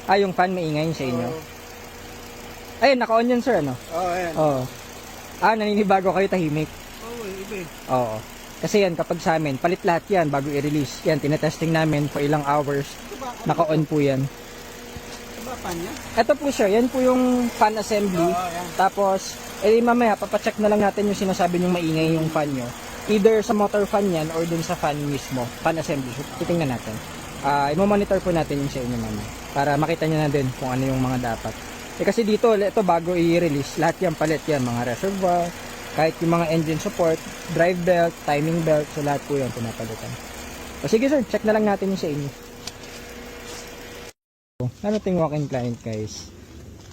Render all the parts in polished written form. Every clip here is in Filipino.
Ah, yung fan maingay sa inyo. Ayun, naka-on yan sir, ano? Oo, ayan. Oo. Ah, naninibago kayo tahimik. Oo, iba eh. Oo. Kasi yan, kapag sa amin, palit lahat yan bago i-release. Yan, tinetesting namin for ilang hours. Naka-on po yan. Ito ba pan niya? Ito po siya, yan po yung fan assembly. Oo, ayan. Tapos, mamaya, papacheck na lang natin yung sinasabi yung maingay yung fan nyo. Either sa motor fan yan or dun sa fan mismo, fan assembly. Titingnan natin. I-monitor po natin yung sa inyo mamaya. Para makita nyo na din kung ano yung mga dapat. Kasi dito, ito bago i-release, lahat yan palit yan. Mga reservoir, kahit yung mga engine support, drive belt, timing belt, so lahat po yan pinapalitan. O sige sir, check na lang natin yung sa inyo. Narating walk-in client guys,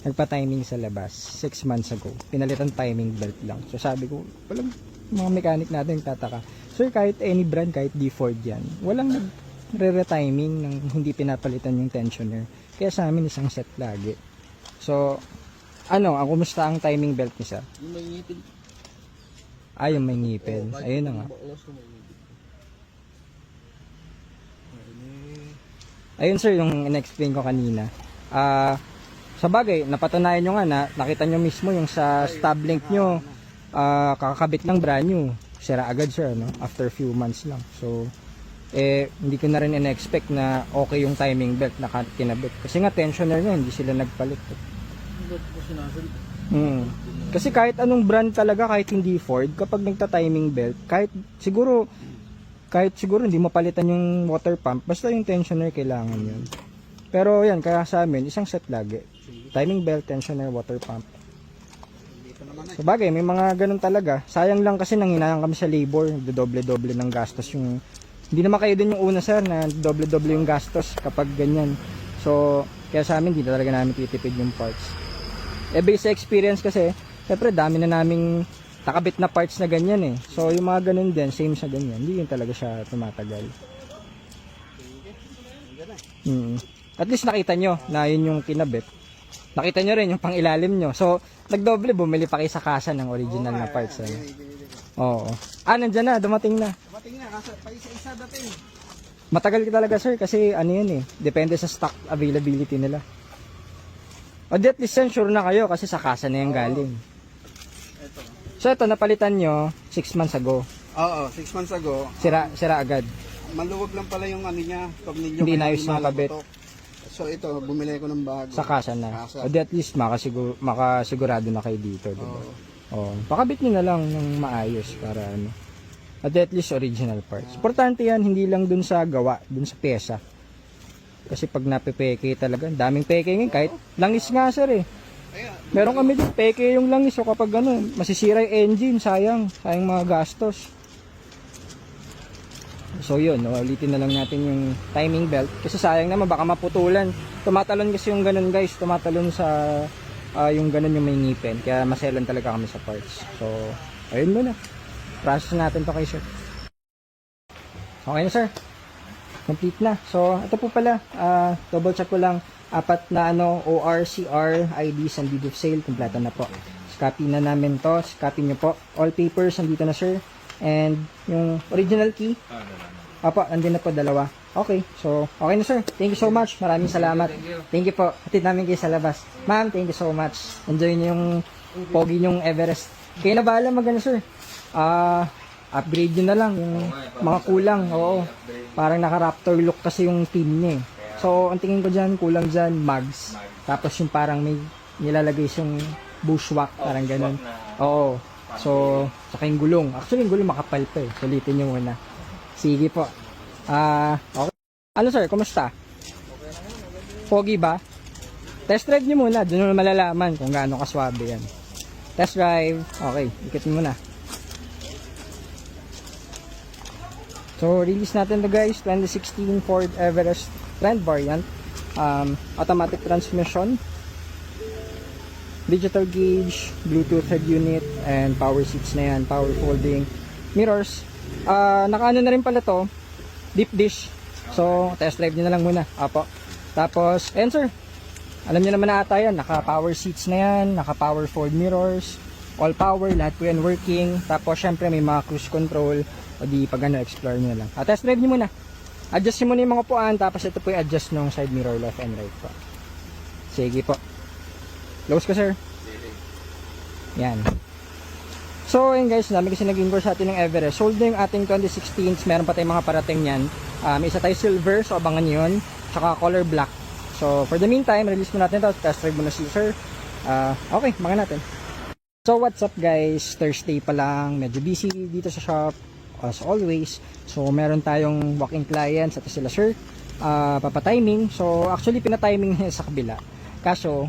nagpa-timing sa labas 6 months ago, pinalitan timing belt lang. So sabi ko, walang mga mechanic natin tataka, sir kahit any brand, kahit D-Ford yan, walang nagre-retiming ng hindi pinapalitan yung tensioner. Kaya sa amin isang set lagi. So ano, ang kumusta ang timing belt niya sir? Yung may ngipin. Ah, yung may ngipin. Ayun na nga. Ayun sir, yung in-explain ko kanina. Sa bagay, napatunayan nyo nga na nakita nyo mismo yung sa stub link nyo, kakakabit ng brand new. Sira agad sir, no? After few months lang. So, hindi ko na rin in-expect na okay yung timing belt na kinabit. Kasi nga tensioner nyo, hindi sila nagpalit. Kasi kahit anong brand talaga, kahit hindi Ford, kapag nagta-timing belt, kahit siguro hindi mapalitan yung water pump, basta yung tensioner kailangan yun. Pero yan, kaya sa amin, isang set lagi. Timing belt, tensioner, water pump. Sa bagay, may mga ganun talaga. Sayang lang kasi nanghinayang kami sa labor, doble-doble ng gastos yung... Hindi naman kayo din yung una sir na doble-doble yung gastos kapag ganyan. So, kaya sa amin, hindi talaga namin titipid yung parts. Based sa experience kasi, siyempre dami na naming nakabit na parts na ganyan eh. So yung mga ganun din, same sa ganyan. Hindi yun talaga siya tumatagal. At least nakita nyo na yun yung kinabit. Nakita nyo rin yung pangilalim nyo. So nagdoble, bumili pa kayo sa kasa ng original na parts. Oo. Nandyan na, dumating na. Dumating na, kasi pa isa-isa dating. Matagal talaga sir kasi ano yun eh. Depende sa stock availability nila. O di at least sure na kayo kasi sa kasa na yung galing. Ito. So ito napalitan nyo 6 months ago. Oo, 6 months ago. Sira agad. Maluwag lang pala yung ano niya, tornilyo. Hindi na ayos yung kabit. So ito, bumili ko ng bago. Sa kasa na. Kasa. O di at least makasigurado na kayo dito. Diba? Pakabit nyo na lang ng maayos para ano. At least original parts. Importante yan, hindi lang dun sa gawa, dun sa pyesa. Kasi pag napipeke talaga, daming peke ngayon, kahit langis nga sir eh. Meron kami din, peke yung langis. So kapag ano, masisira yung engine, sayang mga gastos. So yun, ulitin na lang natin yung timing belt. Kasi sayang naman, baka maputulan. Tumatalon kasi yung ganun guys, tumatalon sa yung ganun yung may ngipin. Kaya maselan talaga kami sa parts. So, ayun muna. Process natin to kay sir. Okay na sir. Complete na. So, ito po pala, double check ko lang, 4 na ORCR IDs and deed of sale, kompleto na po. Copy na namin to, copy nyo po. All papers, nandito na sir. And yung original key, andun na po, 2. Okay, so, okay na sir. Thank you so much. Maraming salamat. Thank you po. Hatid namin kayo sa labas. Ma'am, thank you so much. Enjoy nyo yung pogi nyong Everest. Kayo na bahala magano sir. Upgrade nyo na lang yung mga kulang. Oo. Parang naka-Raptor look kasi yung team niya eh. So, ang tingin ko dyan, kulang dyan, mags. Tapos yung parang may nilalagay siyang bushwhack, parang ganun. Oo. So, saka yung gulong. Actually, yung gulong makapal pa eh. Sulitin nyo muna. Sige po. Okay. Ano sir, kumusta? Pogi ba? Test drive nyo muna. Doon mo malalaman kung gaano kaswabe yan. Test drive. Okay, ikit mo muna. So, release natin to guys, 2016 Ford Everest Trend Variant. Automatic transmission, digital gauge, Bluetooth head unit, and power seats na yan, power folding mirrors. Nakaano na rin pala to, deep dish. So, test drive nyo na lang muna. Apo. Tapos, ayan sir, alam nyo naman na ata yan, naka power seats na yan, naka power fold mirrors, all power, lahat po yan working. Tapos, syempre may mga cruise control. O di pag ano, explore nyo lang. Test drive nyo muna. Adjust nyo muna yung mga puan. Tapos ito po yung adjust ng side mirror left and right po. Sige po. Close ko, sir. Yan. So, ayun guys, dami kasi nag-invoice sa atin ng Everest. Sold na yung ating 2016. Meron pa tayong mga parating yan. May isa tayo silver, so abangan nyo yun. Tsaka color black. So, for the meantime, release mo natin ito. Test drive mo na si sir. Okay, mga natin. So, what's up guys? Thursday pa lang. Medyo busy dito sa shop. As always. So, meron tayong walk-in clients. Ito sila sir. Papatiming. So, actually, pinatiming niya sa kabila. Kaso,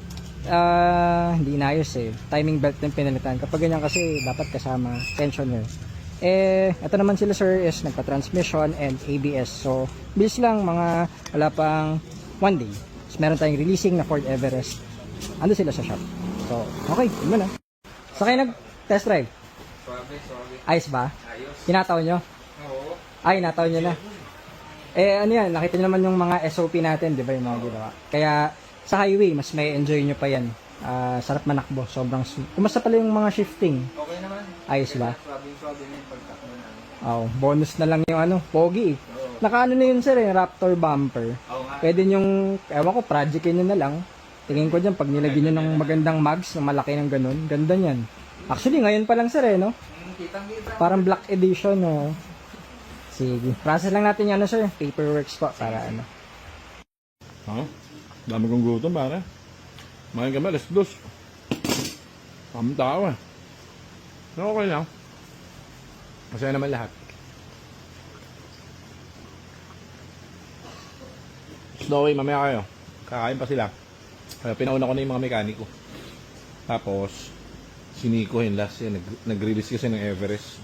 hindi inayos eh. Timing belt yung pinalitan. Kapag ganyan kasi, dapat kasama tensioner. Ito naman sila sir is nagpa-transmission and ABS. So, bilis lang mga wala pang 1 day. So, meron tayong releasing na Ford Everest. Ando sila sa shop. So, okay, yun muna. So, kayo nag-test drive? Ayos ba? Tinataw nyo? Oo. Ay, nataw nyo na. Ano yan, nakita nyo naman yung mga SOP natin, di ba yung mga ginawa. Kaya, sa highway, mas may enjoy nyo pa yan. Sarap manakbo, sobrang smooth. Kumusta pala yung mga shifting? Okay naman. Ayos ba? Swabe na yung pagtakbo namin. Oh, bonus na lang yung pogi eh. Nakaano na yun sir Raptor bumper. Oo nga. Pwede yung, ewan ko, projectin nyo na lang. Tingin ko dyan, pag nilagyan nyo ng magandang mags, na malaki ng ganun, ganda nyan. Actually, ngayon pa lang sir no? Kitang-kita. Parang black edition, no? Sige. Process lang natin yan, sir. Paperworks po, para ano. Dami kong gutom, pare. Mahin kami, alas 2. Kami tao eh. No, okay lang. Masaya naman lahat. Snowy, mamaya kayo. Kakain pa sila. Pinauna ko na yung mga mekaniko. Tapos, si Nico yun last yan. Nag-release kasi ng Everest.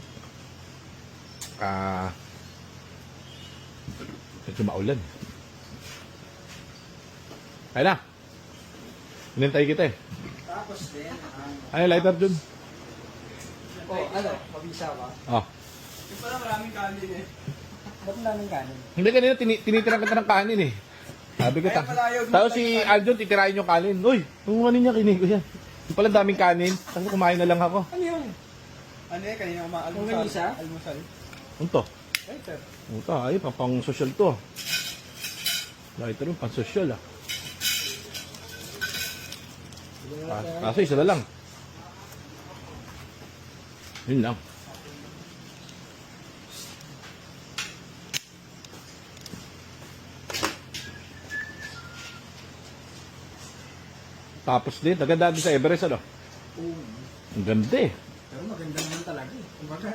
Medyo maulan. Ayun na. Hinintay kita eh. Tapos din, Ay, lighter dun. mabisa ba? Oh. Yung pala maraming kanin eh. Ba't namin kanin? Hindi kanina tinitiran kita ng kanin eh. Sabi ko tapos si Aljon titirahin yung kanin. Uy, yung kanin niya kinig ko yan. Yung pala daming kanin. Tapos kumain na lang ako. Ano yun? Ano eh, kanina Kung ganisa? almusal. Unto. Lighter. Unto, ay pang social to. Lighter yung pang social ah. Kaso isa na lang. Yun lang. Tapos din, naganda din sa Everest ano? Ang ganda eh. Pero maganda naman talaga eh. Kumbaga,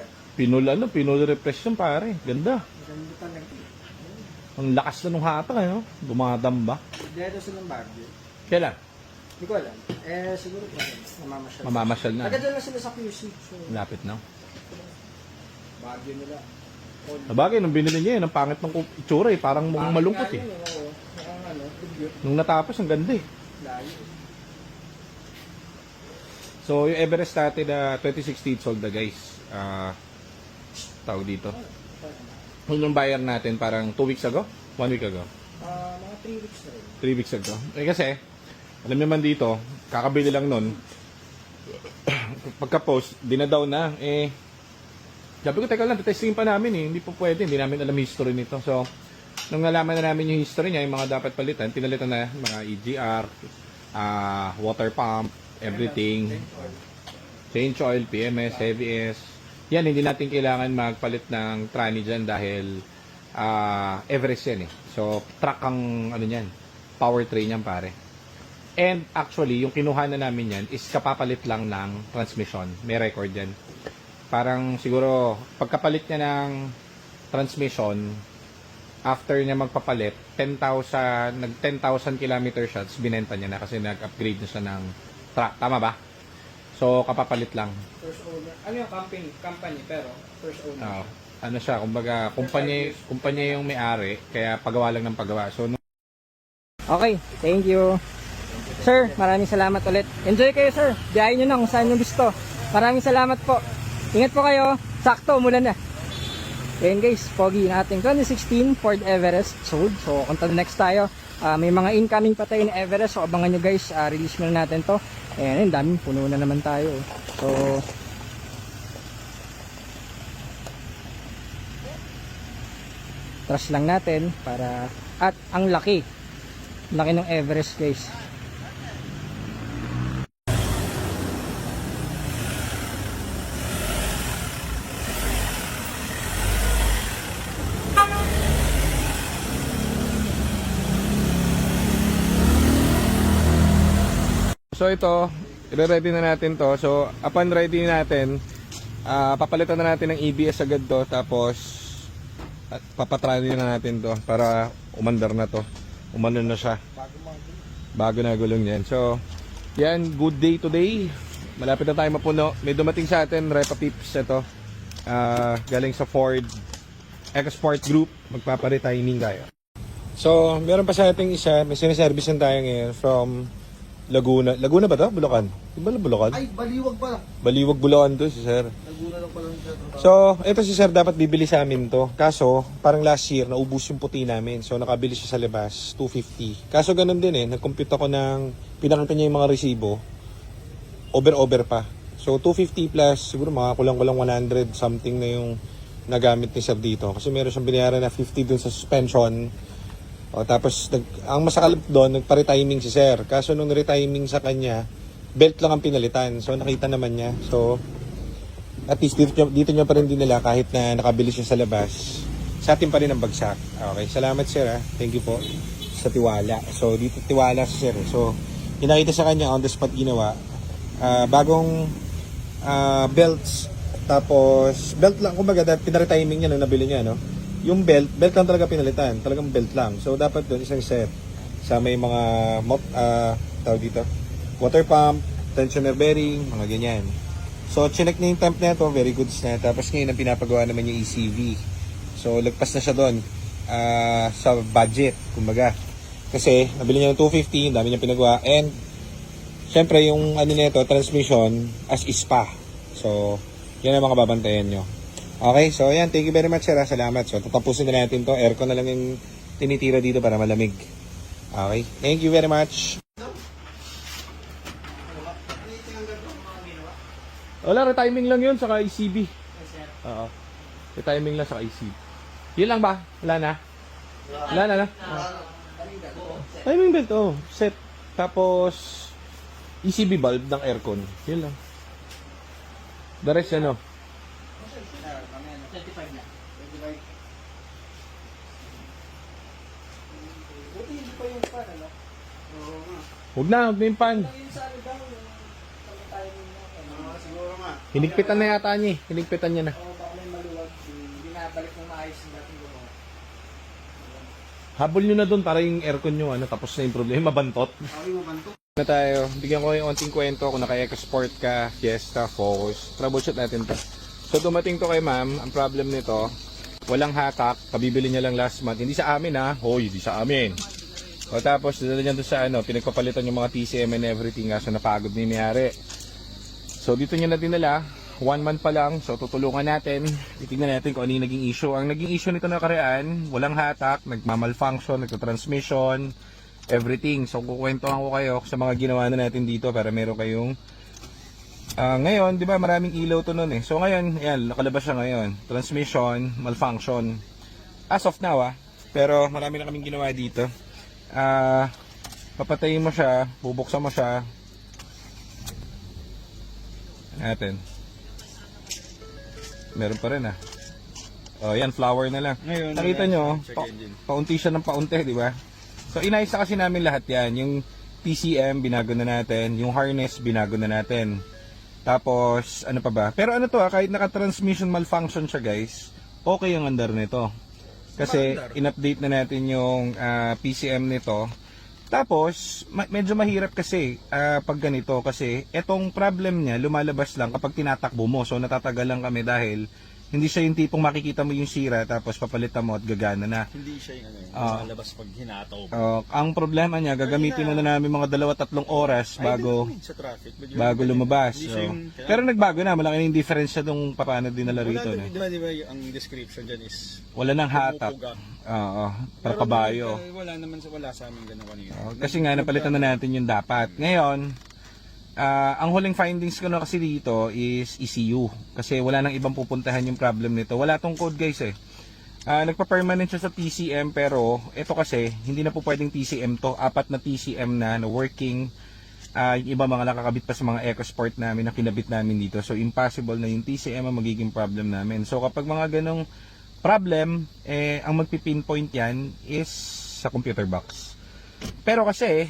Pinol repression pare. Ganda. maganda talaga eh. Ang lakas na nung hatak eh, no? Dumadamba. Dito sa ng Baguio. Kailan? Hindi ko alam. Siguro pa rin. Namamasyal. Mamamasyal na. Agad na sila sa QC. So, Lapit na. Baguio nila. Sabagay, nung binili niya yun, ang pangit ng itsura eh. Parang mukhang malungkot eh. Oo. Ang tribute. Nung natapos, ang ganda eh. Layo. So, yung Everest natin na 2016 sold na guys. Tawag dito. Yung buyer natin parang 2 weeks ago? 1 week ago? Mga 3 weeks na rin. 3 weeks ago. Kasi, alam naman dito, kakabili lang nun. Pagka-post, dinadaw na. Sabi ko, teka lang, testing pa namin eh. Hindi po pwede, hindi namin alam history nito. So, nung nalaman na namin yung history niya, yung mga dapat palitan, pinalitan na mga EGR, water pump, everything. Change oil, PMS, heavy S. Yan, hindi natin kailangan magpalit ng tranny dyan dahil Everest yan eh. So, truck ang ano niyan, powertrain yan pare. And actually, yung kinuha na namin yan is kapapalit lang ng transmission. May record yan. Parang siguro, pagkapalit niya ng transmission, after niya magpapalit, 10,000 kilometer shots, binenta niya na kasi nag-upgrade na siya ng truck. Tama ba? So, kapapalit lang. First owner. Ano yung company pero first owner. Ano siya, kumbaga, kumpanya yung may-ari, kaya pagawa lang ng pagawa. So, Okay, thank you. Sir, maraming salamat ulit. Enjoy kayo sir. Biyahin nyo na kung saan nyo gusto. Maraming salamat po. Ingat po kayo. Sakto, umulan na. Ayan guys, pogi na ating 2016 Ford Everest sold. So, konta next tayo. May mga incoming pa tayo na Everest. So, abangan nyo guys. Release muna natin to. Ayan, daming puno na naman tayo. So, trust lang natin para... At ang laki. Laki ng Everest guys. So ito, i-ready na natin to. So upon ready natin, papalitan na natin ng ABS agad to. Tapos papatry na natin to para umandar na to. Umano na siya. Bago na gulong yan. So yan, good day today. Malapit na tayo mapuno. May dumating sa atin, Repa Pips ito. Galing sa Ford EcoSport Group. Magpapare-timing tayo. So, meron pa sa ating isa. May sinaservice na tayo ngayon from Laguna. Laguna ba to? Bulacan? Di ba Bulacan? Ay, baliwag pala. Baliwag, Bulacan to si Sir. Laguna lang pala siya. So, ito si Sir dapat bibili sa amin to. Kaso, parang last year, naubos yung puti namin. So, nakabili siya sa labas, 250. Kaso, ganun din eh. Nag-compute ako ng, pinakita niya yung mga resibo. Over pa. So, 250 plus, siguro mga kulang-kulang 100 something na yung nagamit ni Sir dito. Kasi meron siyang binayaran na 50 dun sa suspension. O, tapos, ang masakalap doon, nagpa-retiming si Sir. Kaso, nung retiming sa kanya, belt lang ang pinalitan. So, nakita naman niya. So, at least dito niya pa rin dinala kahit na nakabili siya sa labas. Sa atin pa rin ang bagsak. Okay, salamat Sir ha. Thank you po sa tiwala. So, dito tiwala si Sir. So, hinakita sa kanya on the spot ginawa. Bagong belts. Tapos, belt lang. Kumbaga, pinaretiming niya nung nabili niya, no? Yung belt lang talaga pinalitan. Talagang belt lang. So, dapat doon isang set. Sa may mga, tawag dito, water pump, tensioner bearing, mga ganyan. So, chinek na yung temp na ito. Very good na. Tapos ngayon, ang pinapagawa naman yung ECV. So, lagpas na siya doon sa budget, kumbaga. Kasi, nabili niya ng 250, dami niya pinagawa. And, syempre, yung ano nito, transmission, as is pa. So, yan ang mga babantayan nyo. Okay, so yan, thank you very much sir. Salamat. So, tatapusin na natin to. Aircon na lang yung tinitira dito para malamig. Okay, thank you very much. Wala, retiming lang yun, saka ECB. Oo. Retiming lang, saka ECB. Yun lang ba? Wala na? Wala na? Timing belt, oh. Set. Tapos, ECB bulb ng aircon. Yun lang. The rest, ano? 25 na. 25. Buti hindi pa yung pan, ano? Oo nga. Huwag na yung pan. Yung sa ano daw, yung timing mo. Siguro nga. Hinigpitan na yata niya. Hinigpitan niya na. Oo, baka may maluwag. Hindi nabalik ng maayos yung dating gumawa. Habol nyo na dun para yung aircon nyo, ano, tapos na yung problema, bantot. Ay, mabanto. Na tayo, bigyan ko yung onting kwento kung naka-EcoSport ka, Fiesta, Focus. Troubleshoot natin to. So dumating to kay ma'am, ang problem nito, walang hatak, kabibili niya lang last month. Hindi sa amin ha, hoy, hindi sa amin. O tapos, dadala niya doon sa ano, pinagpapalitan yung mga TCM and everything, so napagod na yung mayari. So dito niya na dinala, 1 month pa lang, so tutulungan natin, titignan natin kung ano yung naging issue. Ang naging issue nito na karean, walang hatak, nagmamalfunction, nagtatransmission, everything. So kukwentuhan ko kayo sa mga ginawa na natin dito para meron kayong ngayon, di ba maraming ilaw to nun eh. So ngayon, yan, nakalabas siya ngayon. Transmission, malfunction. As of now pero marami na kaming ginawa dito. Papatayin mo siya, bubuksan mo siya. Natin. Meron pa rin Oh, yan, flower na lang. Ngayon, nakita nyo, paunti siya ng paunti, di ba? So inayos na kasi namin lahat yan. Yung PCM, binago na natin. Yung harness, binago na natin. Tapos, ano pa ba? Pero ano to kahit naka-transmission malfunction siya guys, okay yung andar nito. Kasi, in-update na natin yung PCM nito. Tapos, medyo mahirap kasi pag ganito. Kasi, etong problem niya, lumalabas lang kapag tinatakbo mo. So, natatagal lang kami dahil hindi siya yung tipong makikita mo yung sira tapos papalitan mo at gagana na. Hindi siya yung lumalabas pag hinataw. Ang problema niya, gagamitin mo na namin mga 2-3 oras bago sa traffic, bago lumabas. Hindi So, siya yung, pero nagbago na, malaki na yung difference siya nung paano dinala rito. Wala, di ba ang description dyan is Wala nang hatak. pumupuga. Oo, para kabayo. Wala sa amin ganun kanina. Kasi nga, napalitan na natin yung dapat. Ngayon, ang huling findings ko na kasi dito is ECU. Kasi wala nang ibang pupuntahan yung problem nito. Wala tong code guys eh. Nagpa-permanent siya sa TCM pero ito kasi hindi na po pwedeng TCM to. 4 na TCM na working. Yung iba mga nakakabit pa sa mga EcoSport namin na kinabit namin dito. So impossible na yung TCM ang magiging problem namin. So kapag mga ganong problem, ang magpipinpoint yan is sa computer box. Pero kasi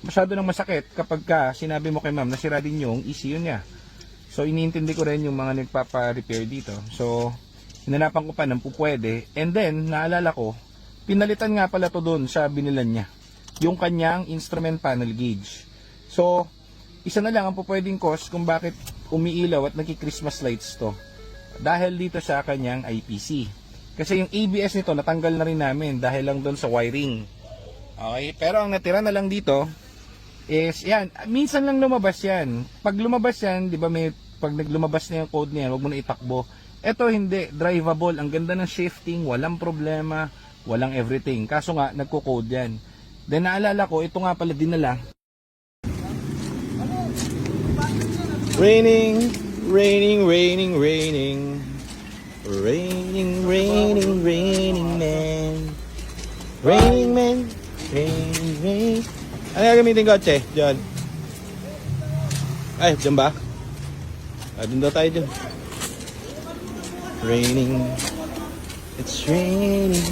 masyado nang masakit kapag ka sinabi mo kay ma'am na sira din yung ECU niya. So iniintindi ko rin yung mga nagpapa-repair dito. So hinanapan ko pa ng pupwede, and then naalala ko, pinalitan nga pala to doon sa binilan niya, yung kanyang instrument panel gauge. So isa na lang ang pupwedeng cause kung bakit umiilaw at nagki-Christmas lights to, dahil dito sa kanyang IPC. Kasi yung ABS nito natanggal na rin namin dahil lang doon sa wiring. Okay, pero ang natira na lang dito is yan, minsan lang lumabas yan. Pag lumabas yan, di ba may, pag naglumabas na yung code niya, wag mo na itakbo. Ito hindi, drivable, ang ganda ng shifting, walang problema, walang everything. Kaso nga, nagko-code yan. Then naalala ko, ito nga pala dinala. Raining, raining, raining, raining. Raining, raining, raining man. Raining man. Rain, rain. Ano gagamitin ko, Che? Diyan. Ay, diyan ba? Doon daw tayo dyan. Raining. It's raining.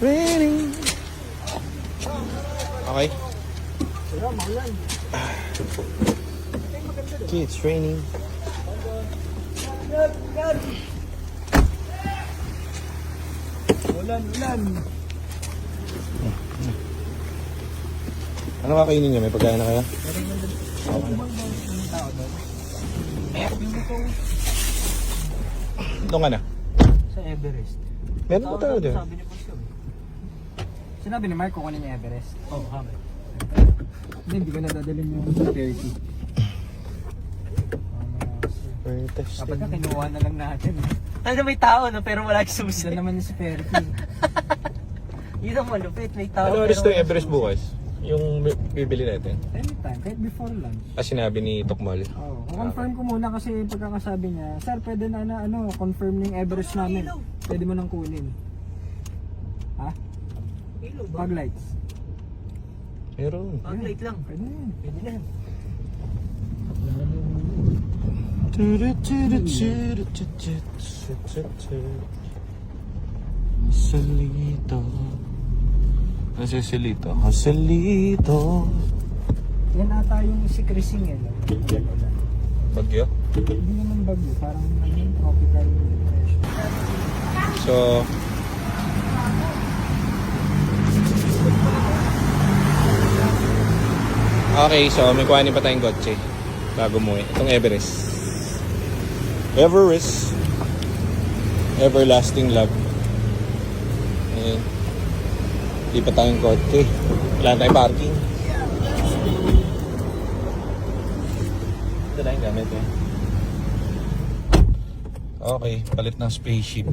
Raining. Okay. Okay, it's raining. Ulan. Ano kakainin niyo? May pagkain na kaya? Ito nga na. Sa Everest. Meron ba tayo dyan? Sabi ni Pastor. Sinabi ni Mark kukunin niya Everest. Oh, habi. Hindi ko na dadalhin yung 30. Kapag ka kinuha na lang natin. Ano may tao no, pero wala susi. Sila naman yung si Ferdy. Yun ang malupit, may tao. Ano oras ito yung Everest bukas? Yung bibili natin? Anytime, kahit before lunch. Sinabi ni Tokmal. Oh, confirm ko muna kasi yung pagkakasabi niya, sir, pwede na confirm ng Everest namin. Pwede mo nang kunin. Ha? Fog lights. Meron. Pag-light lang. Pwede na yun. Pwede na. Joselito. Ano si Joselito? Joselito. Yan ata yung si Crising eh. No? Bagyo? Hindi naman bagyo, parang tropical depression. So, okay, so may kuhanin pa tayong kotse bago mo itong Everest. Everest. Everlasting love. Ayan. Di pa tayong kotse. Wala tayong parking. Ito lang yung gamit eh. Okay, palit ng spaceship.